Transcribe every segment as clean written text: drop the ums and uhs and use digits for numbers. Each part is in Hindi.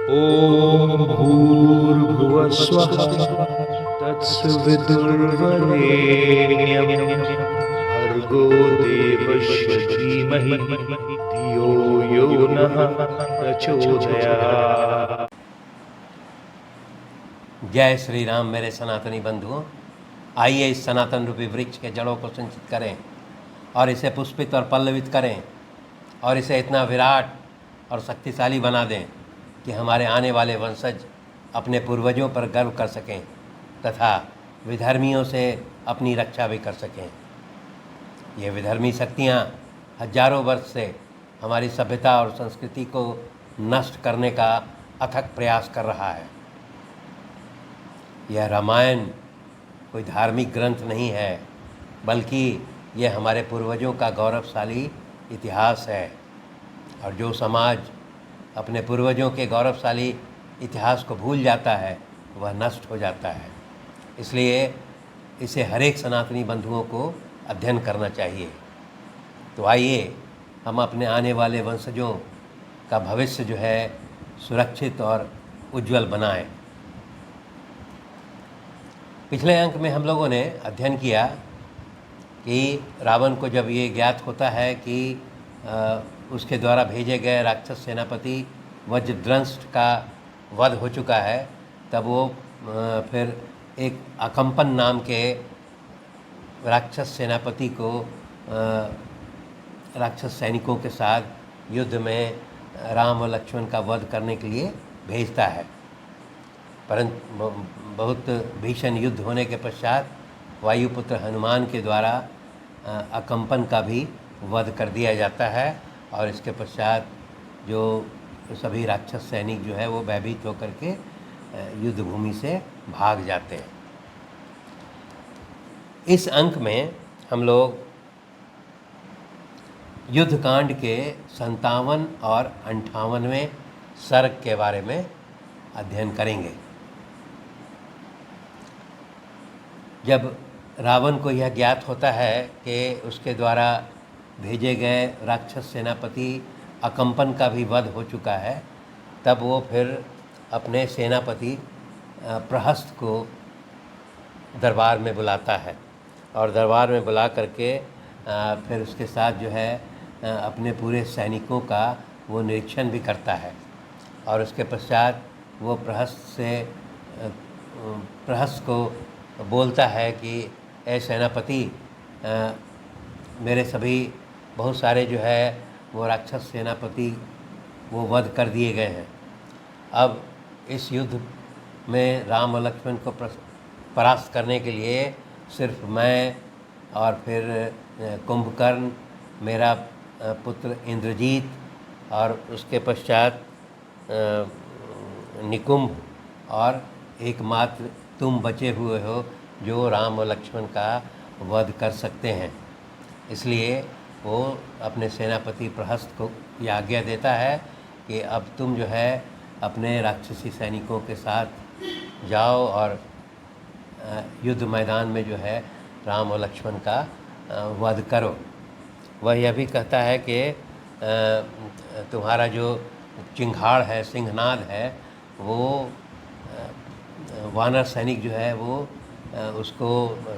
ॐ भूर्भुवस्वः तत्सवितुर्वरेण्यं भर्गो देवस्य धीमहि धियो यो नः प्रचोदयात्। जय श्री राम मेरे सनातनी बंधुओं। आइए इस सनातन रूपी वृक्ष के जड़ों को संचित करें और इसे पुष्पित और पल्लवित करें और इसे इतना विराट और शक्तिशाली बना दें कि हमारे आने वाले वंशज अपने पूर्वजों पर गर्व कर सकें तथा विधर्मियों से अपनी रक्षा भी कर सकें। ये विधर्मी शक्तियाँ हजारों वर्ष से हमारी सभ्यता और संस्कृति को नष्ट करने का अथक प्रयास कर रहा है। यह रामायण कोई धार्मिक ग्रंथ नहीं है, बल्कि यह हमारे पूर्वजों का गौरवशाली इतिहास है। और जो समाज अपने पूर्वजों के गौरवशाली इतिहास को भूल जाता है वह नष्ट हो जाता है। इसलिए इसे हर एक सनातनी बंधुओं को अध्ययन करना चाहिए। तो आइए हम अपने आने वाले वंशजों का भविष्य जो है सुरक्षित और उज्जवल बनाएं। पिछले अंक में हम लोगों ने अध्ययन किया कि रावण को जब ये ज्ञात होता है कि उसके द्वारा भेजे गए राक्षस सेनापति वज्रद्रंष्ट का वध हो चुका है, तब वो फिर एक अकम्पन नाम के राक्षस सेनापति को राक्षस सैनिकों के साथ युद्ध में राम और लक्ष्मण का वध करने के लिए भेजता है। परंतु बहुत भीषण युद्ध होने के पश्चात वायुपुत्र हनुमान के द्वारा अकम्पन का भी वध कर दिया जाता है और इसके पश्चात जो सभी राक्षस सैनिक जो है वो भयभीत होकर के युद्ध भूमि से भाग जाते हैं। इस अंक में हम लोग युद्धकांड के 57 और 58वें सर्ग के बारे में अध्ययन करेंगे। जब रावण को यह ज्ञात होता है कि उसके द्वारा भेजे गए राक्षस सेनापति अकम्पन का भी वध हो चुका है, तब वो फिर अपने सेनापति प्रहस्त को दरबार में बुलाता है और दरबार में बुला करके फिर उसके साथ जो है अपने पूरे सैनिकों का वो निरीक्षण भी करता है। और उसके पश्चात वो प्रहस्त को बोलता है कि ए सेनापति, मेरे सभी बहुत सारे जो है वो राक्षस सेनापति वो वध कर दिए गए हैं। अब इस युद्ध में राम और लक्ष्मण को परास्त करने के लिए सिर्फ मैं और फिर कुंभकर्ण, मेरा पुत्र इंद्रजीत और उसके पश्चात निकुंभ और एकमात्र तुम बचे हुए हो जो राम और लक्ष्मण का वध कर सकते हैं। इसलिए वो अपने सेनापति प्रहस्त को यह आज्ञा देता है कि अब तुम जो है अपने राक्षसी सैनिकों के साथ जाओ और युद्ध मैदान में जो है राम और लक्ष्मण का वध करो। वह यह भी कहता है कि तुम्हारा जो चिंगाड़ है, सिंहनाद है, वो वानर सैनिक जो है वो उसको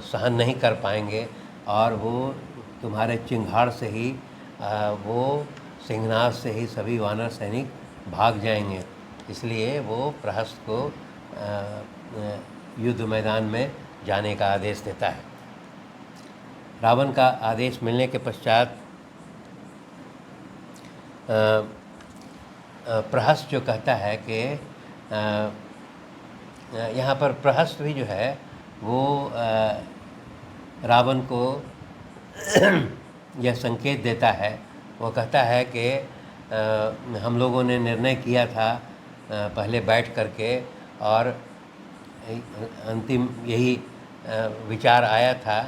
सहन नहीं कर पाएंगे और वो तुम्हारे चिंगाड़ से ही वो सिंहनाद से ही सभी वानर सैनिक भाग जाएंगे। इसलिए वो प्रहस्त को युद्ध मैदान में जाने का आदेश देता है। रावण का आदेश मिलने के पश्चात प्रहस्त जो कहता है कि यहाँ पर प्रहस्त भी जो है वो रावण को यह संकेत देता है। वो कहता है कि हम लोगों ने निर्णय किया था पहले बैठ करके और अंतिम यही विचार आया था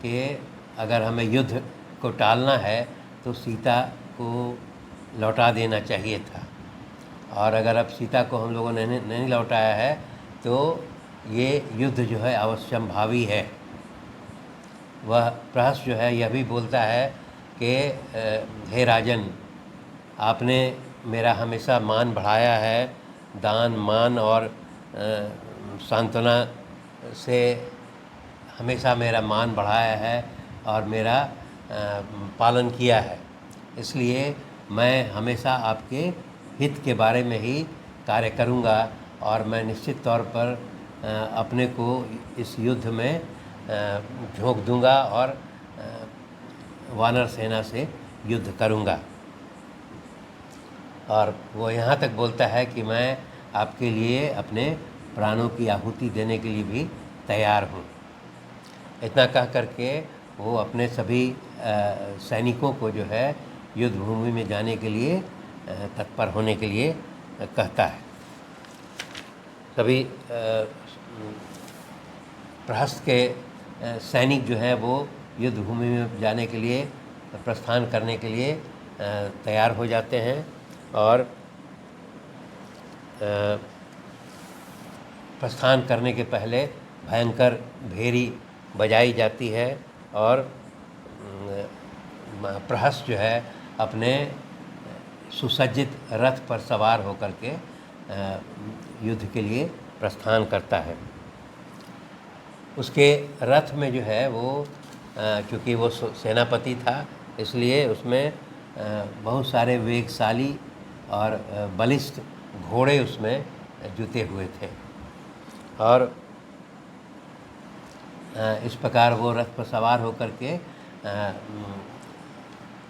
कि अगर हमें युद्ध को टालना है तो सीता को लौटा देना चाहिए था, और अगर अब सीता को हम लोगों ने नहीं लौटाया है तो ये युद्ध जो है अवश्यंभावी है। वह प्रहस्त जो है यह भी बोलता है कि हे राजन, आपने मेरा हमेशा मान बढ़ाया है दान मान और सांत्वना से हमेशा मेरा मान बढ़ाया है और मेरा पालन किया है। इसलिए मैं हमेशा आपके हित के बारे में ही कार्य करूँगा और मैं निश्चित तौर पर अपने को इस युद्ध में झोंक दूंगा और वानर सेना से युद्ध करूंगा। और वो यहाँ तक बोलता है कि मैं आपके लिए अपने प्राणों की आहुति देने के लिए भी तैयार हूँ। इतना कह करके वो अपने सभी सैनिकों को जो है युद्ध भूमि में जाने के लिए तत्पर होने के लिए कहता है। सभी प्रहस्त के सैनिक जो है वो युद्ध भूमि में जाने के लिए प्रस्थान करने के लिए तैयार हो जाते हैं और प्रस्थान करने के पहले भयंकर भेरी बजाई जाती है और प्रहस्त जो है अपने सुसज्जित रथ पर सवार होकर के युद्ध के लिए प्रस्थान करता है। उसके रथ में जो है वो चूँकि वो सेनापति था इसलिए उसमें बहुत सारे वेगशाली और बलिष्ठ घोड़े उसमें जुते हुए थे और इस प्रकार वो रथ पर सवार होकर के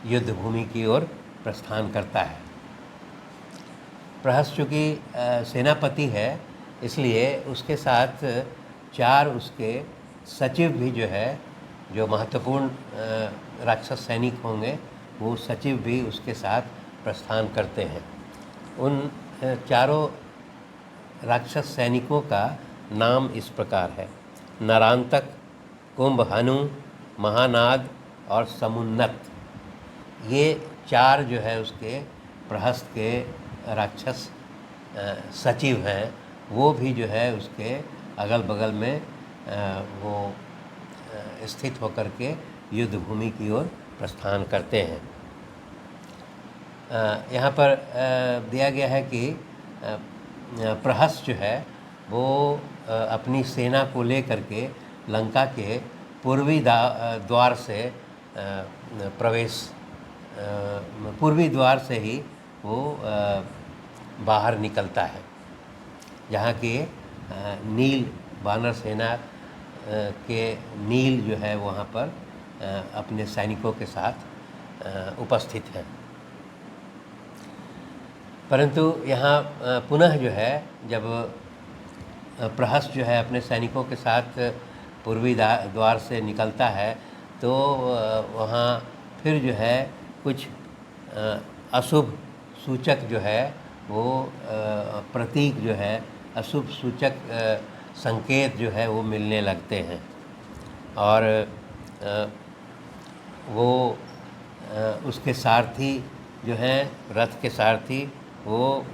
युद्ध भूमि की ओर प्रस्थान करता है। प्रहस्त चूँकि सेनापति है इसलिए उसके साथ 4 उसके सचिव भी जो है, जो महत्वपूर्ण राक्षस सैनिक होंगे वो सचिव भी उसके साथ प्रस्थान करते हैं। उन चारों राक्षस सैनिकों का नाम इस प्रकार है: नरांतक, कुंभहनु, महानाद और समुन्नत। ये 4 जो है उसके प्रहस्त के राक्षस सचिव हैं, वो भी जो है उसके अगल बगल में वो स्थित होकर के युद्ध भूमि की ओर प्रस्थान करते हैं। यहाँ पर दिया गया है कि प्रहस्त जो है वो अपनी सेना को लेकर के लंका के पूर्वी द्वार से पूर्वी द्वार से ही वो बाहर निकलता है, जहाँ की नील वानर सेना के नील जो है वहाँ पर अपने सैनिकों के साथ उपस्थित है। परंतु यहाँ पुनः जो है जब प्रहस्त जो है अपने सैनिकों के साथ पूर्वी द्वार से निकलता है तो वहाँ फिर जो है कुछ अशुभ सूचक जो है वो प्रतीक जो है, अशुभ सूचक संकेत जो है वो मिलने लगते हैं और वो उसके सारथी जो हैं, रथ के सारथी, वो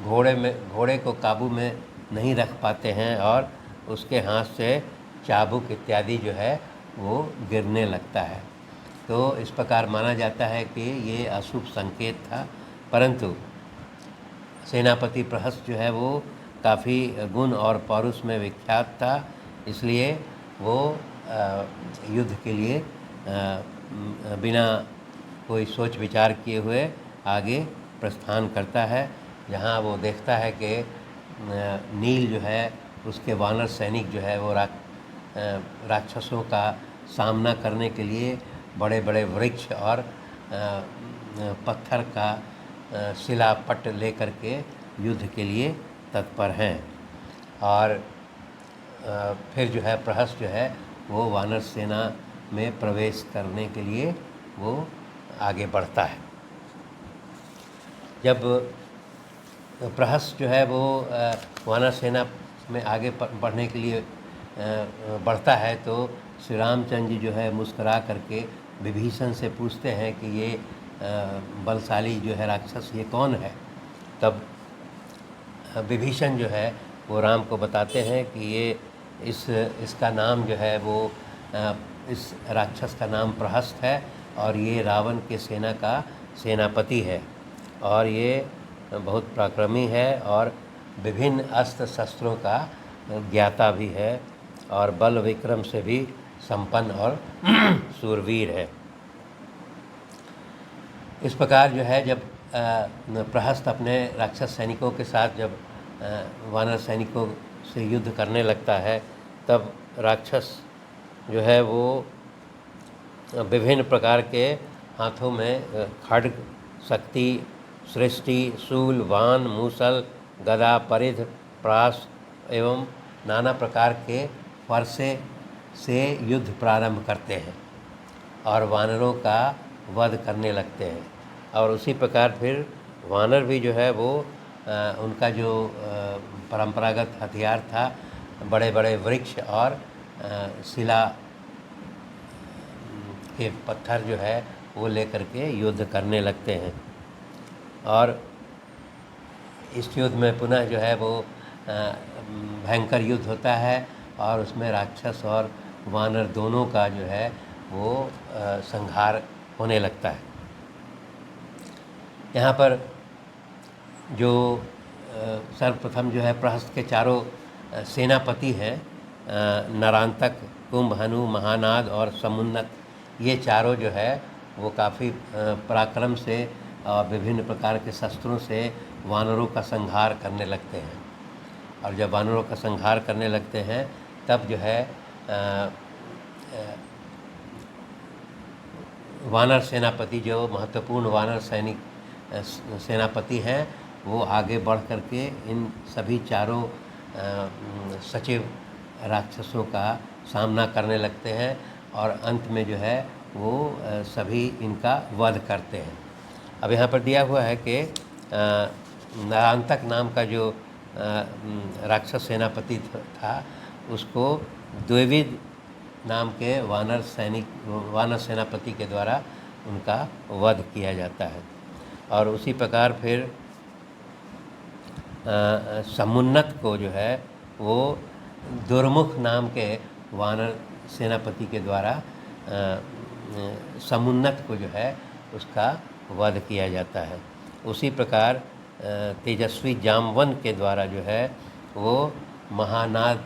घोड़े को काबू में नहीं रख पाते हैं और उसके हाथ से चाबुक इत्यादि जो है वो गिरने लगता है। तो इस प्रकार माना जाता है कि ये अशुभ संकेत था। परंतु सेनापति प्रहस्त जो है वो काफ़ी गुण और पौरुष में विख्यात था, इसलिए वो युद्ध के लिए बिना कोई सोच विचार किए हुए आगे प्रस्थान करता है। जहाँ वो देखता है कि नील जो है उसके वानर सैनिक जो है वो राक्षसों का सामना करने के लिए बड़े बड़े वृक्ष और पत्थर का शिलापट लेकर के युद्ध के लिए तत्पर हैं। और फिर जो है प्रहस्त जो है वो वानर सेना में प्रवेश करने के लिए वो आगे बढ़ता है। जब प्रहस्त जो है वो वानर सेना में आगे बढ़ने के लिए बढ़ता है तो श्री रामचंद्र जी जो है मुस्करा करके विभीषण से पूछते हैं कि ये बलशाली जो है राक्षस ये कौन है। तब विभीषण जो है वो राम को बताते हैं कि ये इसका नाम जो है वो इस राक्षस का नाम प्रहस्त है और ये रावण के सेना का सेनापति है और ये बहुत पराक्रमी है और विभिन्न अस्त्र शस्त्रों का ज्ञाता भी है और बल विक्रम से भी संपन्न और सूरवीर है। इस प्रकार जो है जब प्रहस्त अपने राक्षस सैनिकों के साथ जब वानर सैनिकों से युद्ध करने लगता है, तब राक्षस जो है वो विभिन्न प्रकार के हाथों में खड्ग, शक्ति, सृष्टि, शूल, बाण, मूसल, गदा, परिध, प्रास एवं नाना प्रकार के फरसे से युद्ध प्रारंभ करते हैं और वानरों का वध करने लगते हैं। और उसी प्रकार फिर वानर भी जो है वो उनका जो परंपरागत हथियार था, बड़े बड़े वृक्ष और शिला के पत्थर जो है वो लेकर के युद्ध करने लगते हैं। और इस युद्ध में पुनः जो है वो भयंकर युद्ध होता है और उसमें राक्षस और वानर दोनों का जो है वो संहार होने लगता है। यहाँ पर जो सर्वप्रथम जो है प्रहस्त के चारों सेनापति हैं, नरांतक, कुंभहनु, महानाद और समुन्नत, ये चारों जो है वो काफ़ी पराक्रम से और विभिन्न प्रकार के शस्त्रों से वानरों का संहार करने लगते हैं। और जब वानरों का संहार करने लगते हैं तब जो है वानर सेनापति, जो महत्वपूर्ण वानर सेनापति हैं, वो आगे बढ़ करके इन सभी चारों सचिव राक्षसों का सामना करने लगते हैं और अंत में जो है वो सभी इनका वध करते हैं। अब यहाँ पर दिया हुआ है कि नरांतक नाम का जो राक्षस सेनापति था, उसको द्विविद नाम के वानर सेनापति के द्वारा उनका वध किया जाता है। और उसी प्रकार फिर समुन्नत को जो है वो दुर्मुख नाम के वानर सेनापति के द्वारा समुन्नत को जो है उसका वध किया जाता है। उसी प्रकार तेजस्वी जामवंत के द्वारा जो है वो महानाद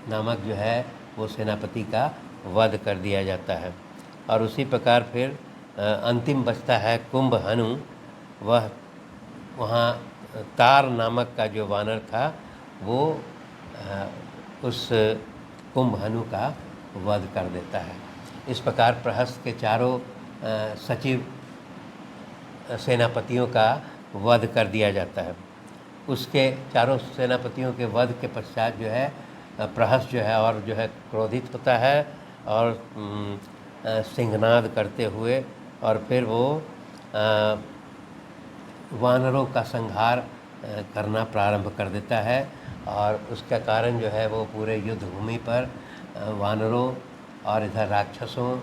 नामक जो है वो सेनापति का वध कर दिया जाता है। और उसी प्रकार फिर अंतिम बचता है कुंभहनु। वह वहाँ तार नामक का जो वानर था वो उस कुंभहनु का वध कर देता है। इस प्रकार प्रहस्त के चारों सचिव सेनापतियों का वध कर दिया जाता है। उसके चारों सेनापतियों के वध के पश्चात जो है प्रहस्त जो है और जो है क्रोधित होता है और सिंहनाद करते हुए और फिर वो वानरों का संहार करना प्रारंभ कर देता है। और उसका कारण जो है वो पूरे युद्ध भूमि पर वानरों और इधर राक्षसों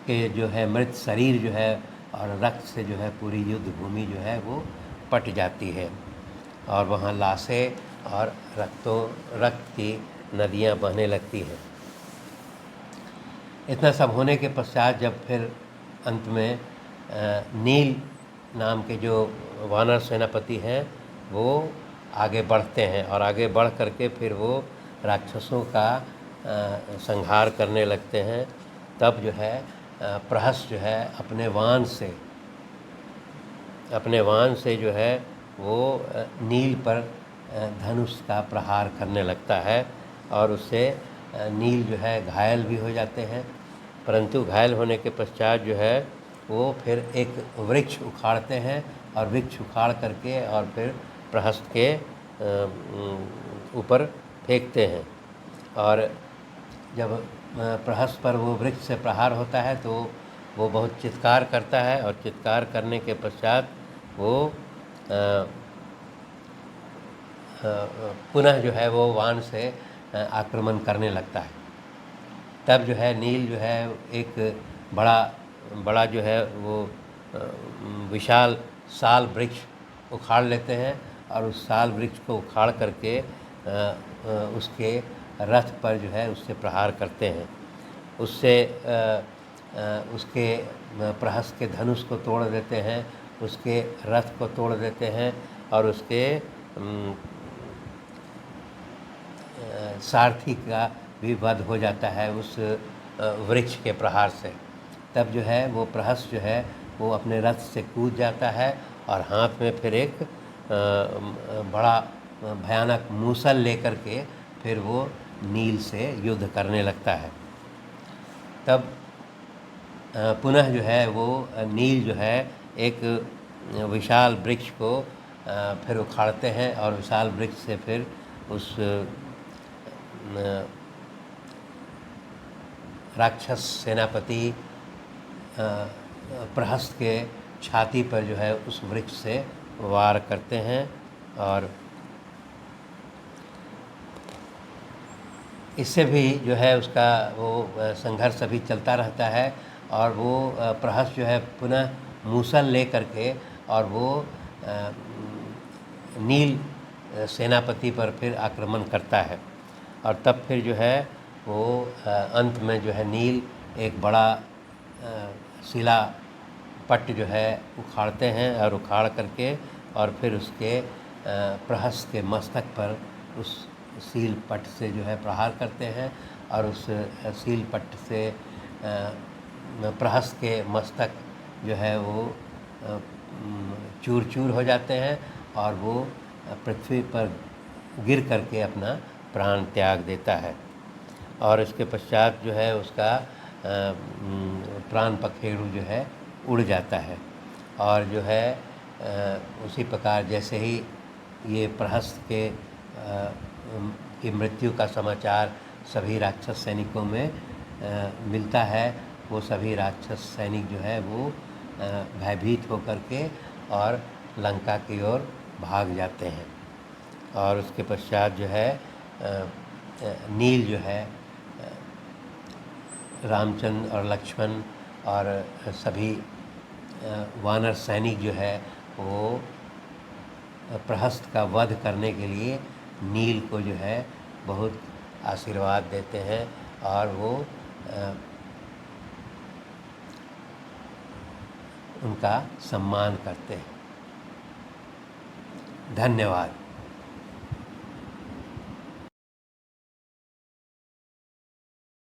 के जो है मृत शरीर जो है और रक्त से जो है पूरी युद्ध भूमि जो है वो पट जाती है और वहाँ लाशें और रक्त की नदियाँ बहने लगती हैं। इतना सब होने के पश्चात जब फिर अंत में नील नाम के जो वानर सेनापति हैं वो आगे बढ़ते हैं और आगे बढ़ करके फिर वो राक्षसों का संहार करने लगते हैं। तब जो है प्रहस्त जो है अपने वाण से जो है वो नील पर धनुष का प्रहार करने लगता है और उससे नील जो है घायल भी हो जाते हैं। परंतु घायल होने के पश्चात जो है वो फिर एक वृक्ष उखाड़ते हैं और वृक्ष उखाड़ करके और फिर प्रहस्त के ऊपर फेंकते हैं। और जब प्रहस्त पर वो वृक्ष से प्रहार होता है तो वो बहुत चित्कार करता है और चित्कार करने के पश्चात वो पुनः जो है वो वाण से आक्रमण करने लगता है। तब जो है नील जो है एक बड़ा जो है वो विशाल साल वृक्ष उखाड़ लेते हैं और उस साल वृक्ष को उखाड़ करके उसके रथ पर जो है उससे प्रहार करते हैं। उससे उसके प्रहस्त के धनुष को तोड़ देते हैं, उसके रथ को तोड़ देते हैं और उसके सारथी का भी वध हो जाता है उस वृक्ष के प्रहार से। तब जो है वो प्रहस्त जो है वो अपने रथ से कूद जाता है और हाथ में फिर एक बड़ा भयानक मूसल लेकर के फिर वो नील से युद्ध करने लगता है। तब पुनः जो है वो नील जो है एक विशाल वृक्ष को फिर उखाड़ते हैं और विशाल वृक्ष से फिर उस राक्षस सेनापति प्रहस्त के छाती पर जो है उस वृक्ष से वार करते हैं और इससे भी जो है उसका वो संघर्ष अभी चलता रहता है और वो प्रहस्त जो है पुनः मूसल ले करके और वो नील सेनापति पर फिर आक्रमण करता है। और तब फिर जो है वो अंत में जो है नील एक बड़ा शिला पट्ट जो है उखाड़ते हैं और उखाड़ करके और फिर उसके प्रहस्त के मस्तक पर उस सील पट्ट से जो है प्रहार करते हैं और उस सील पट्ट से प्रहस्त के मस्तक जो है वो चूर चूर हो जाते हैं और वो पृथ्वी पर गिर करके अपना प्राण त्याग देता है। और इसके पश्चात जो है उसका प्राण पखेरु जो है उड़ जाता है और जो है उसी प्रकार जैसे ही ये प्रहस्त के की मृत्यु का समाचार सभी राक्षस सैनिकों में मिलता है, वो सभी राक्षस सैनिक जो है वो भयभीत होकर के और लंका की ओर भाग जाते हैं। और उसके पश्चात जो है नील जो है रामचंद्र और लक्ष्मण और सभी वानर सैनिक जो है वो प्रहस्त का वध करने के लिए नील को जो है बहुत आशीर्वाद देते हैं और वो उनका सम्मान करते हैं। धन्यवाद।